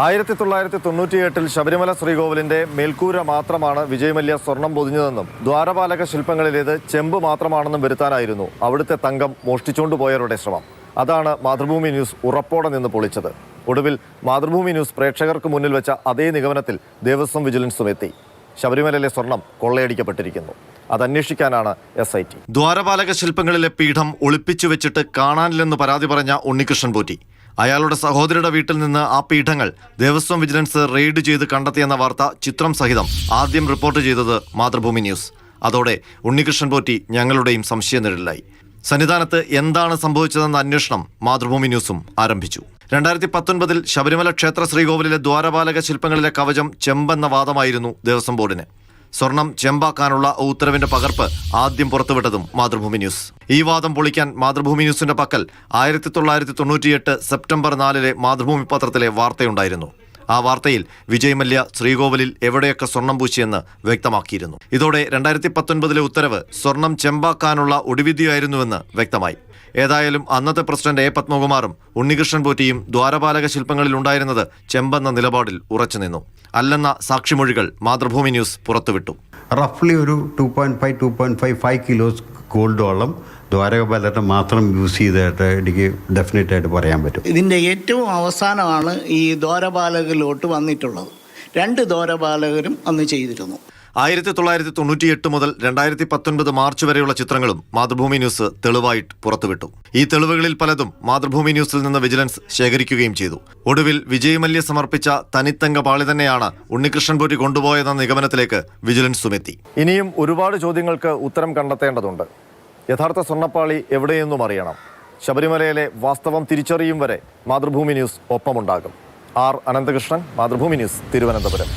1998 ശബരിമല ശ്രീകോവിലിന്റെ മേൽക്കൂര മാത്രമാണ് വിജയമല്യ സ്വർണം പൊതിഞ്ഞതെന്നും ദ്വാരപാലക ശില്പങ്ങളിലേത് ചെമ്പ് മാത്രമാണെന്നും വരുത്താനായിരുന്നു അവിടുത്തെ തങ്കം മോഷ്ടിച്ചുകൊണ്ടുപോയവരുടെ ശ്രമം. അതാണ് മാതൃഭൂമി ന്യൂസ് ഉറപ്പോടെ നിന്ന് പൊളിച്ചത്. ഒടുവിൽ മാതൃഭൂമി ന്യൂസ് പ്രേക്ഷകർക്ക് മുന്നിൽ വെച്ച അതേ നിഗമനത്തിൽ ദേവസ്വം വിജിലൻസും എത്തി. ശബരിമലയിലെ സ്വർണം കൊള്ളയടിക്കപ്പെട്ടിരിക്കുന്നു. അതന്വേഷിക്കാനാണ് SIT. ദ്വാരപാലക ശില്പങ്ങളിലെ പീഠം ഒളിപ്പിച്ചു വെച്ചിട്ട് കാണാനില്ലെന്ന് പരാതി പറഞ്ഞ ഉണ്ണികൃഷ്ണൻ പോറ്റി അയാളുടെ സഹോദരിയുടെ വീട്ടിൽ നിന്ന് ആ പീഠങ്ങൾ ദേവസ്വം വിജിലൻസ് റെയ്ഡ് ചെയ്ത് കണ്ടെത്തിയെന്ന വാർത്ത ചിത്രം സഹിതം ആദ്യം റിപ്പോർട്ട് ചെയ്തത് മാതൃഭൂമി ന്യൂസ്. അതോടെ ഉണ്ണികൃഷ്ണൻ പോറ്റി ഞങ്ങളുടെയും സംശയനിഴലിലായി. സന്നിധാനത്ത് എന്താണ് സംഭവിച്ചതെന്ന അന്വേഷണം മാതൃഭൂമി ന്യൂസും ആരംഭിച്ചു. 2019 ശബരിമല ക്ഷേത്ര ശ്രീകോവിലിലെ ദ്വാരപാലക ശില്പങ്ങളിലെ കവചം ചെമ്പെന്ന വാദമായിരുന്നു ദേവസ്വം ബോർഡിന്. സ്വർണം ചെമ്പാക്കാനുള്ള ഉത്തരവിന്റെ പകർപ്പ് ആദ്യം പുറത്തുവിട്ടതും മാതൃഭൂമി ന്യൂസ്. ഈ വാദം പൊളിക്കാൻ മാതൃഭൂമി ന്യൂസിന്റെ പക്കൽ 1998 സെപ്റ്റംബർ 4 മാതൃഭൂമി പത്രത്തിലെ വാർത്തയുണ്ടായിരുന്നു. ആ വാർത്തയിൽ വിജയമല്യ ശ്രീകോവിലിൽ എവിടെയൊക്കെ സ്വർണം പൂശിയെന്ന് വ്യക്തമാക്കിയിരുന്നു. ഇതോടെ 2019 ഉത്തരവ് സ്വർണം ചെമ്പാക്കാനുള്ള ഒടിവിധിയായിരുന്നുവെന്ന് വ്യക്തമായി. ഏതായാലും അന്നത്തെ പ്രസിഡന്റ് A. പത്മകുമാറും ഉണ്ണികൃഷ്ണൻ പോറ്റിയും ദ്വാരപാലക ശില്പങ്ങളിൽ ഉണ്ടായിരുന്നത് ചെമ്പെന്ന നിലപാടിൽ ഉറച്ചുനിന്നു. അല്ലെന്ന സാക്ഷിമൊഴികൾ മാതൃഭൂമി ന്യൂസ് പുറത്തുവിട്ടു. റഫ്ലി ഒരു 2.5 കിലോസ് ഗോൾഡോളം ദ്വാരപാലകർ മാത്രം യൂസ് ചെയ്തതായിട്ട് എനിക്ക് ഡെഫിനറ്റ് ആയിട്ട് പറയാൻ പറ്റും. ഇതിൻ്റെ ഏറ്റവും അവസാനമാണ് ഈ ദ്വാരപാലകരിലോട്ട് വന്നിട്ടുള്ളത്. 2 ദ്വാരപാലകരും അന്ന് ചെയ്തിരുന്നു. 1998 മുതൽ 2019 മാർച്ച് വരെയുള്ള ചിത്രങ്ങളും മാതൃഭൂമി ന്യൂസ് തെളിവായിട്ട് പുറത്തുവിട്ടു. ഈ തെളിവുകളിൽ പലതും മാതൃഭൂമി ന്യൂസിൽ നിന്ന് വിജിലൻസ് ശേഖരിക്കുകയും ചെയ്തു. ഒടുവിൽ വിജയമല്യ സമർപ്പിച്ച തനിത്തങ്ക പാളി തന്നെയാണ് ഉണ്ണികൃഷ്ണൻ പോറ്റി കൊണ്ടുപോയതെന്ന നിഗമനത്തിലേക്ക് വിജിലൻസും എത്തി. ഇനിയും ഒരുപാട് ചോദ്യങ്ങൾക്ക് ഉത്തരം കണ്ടെത്തേണ്ടതുണ്ട്. യഥാർത്ഥ സ്വർണ്ണപ്പാളി എവിടെയെന്നും അറിയണം. ശബരിമലയിലെ വാസ്തവം തിരിച്ചറിയും വരെ മാതൃഭൂമി ന്യൂസ് ഒപ്പമുണ്ടാകും. R. അനന്തകൃഷ്ണൻ, മാതൃഭൂമി ന്യൂസ്, തിരുവനന്തപുരം.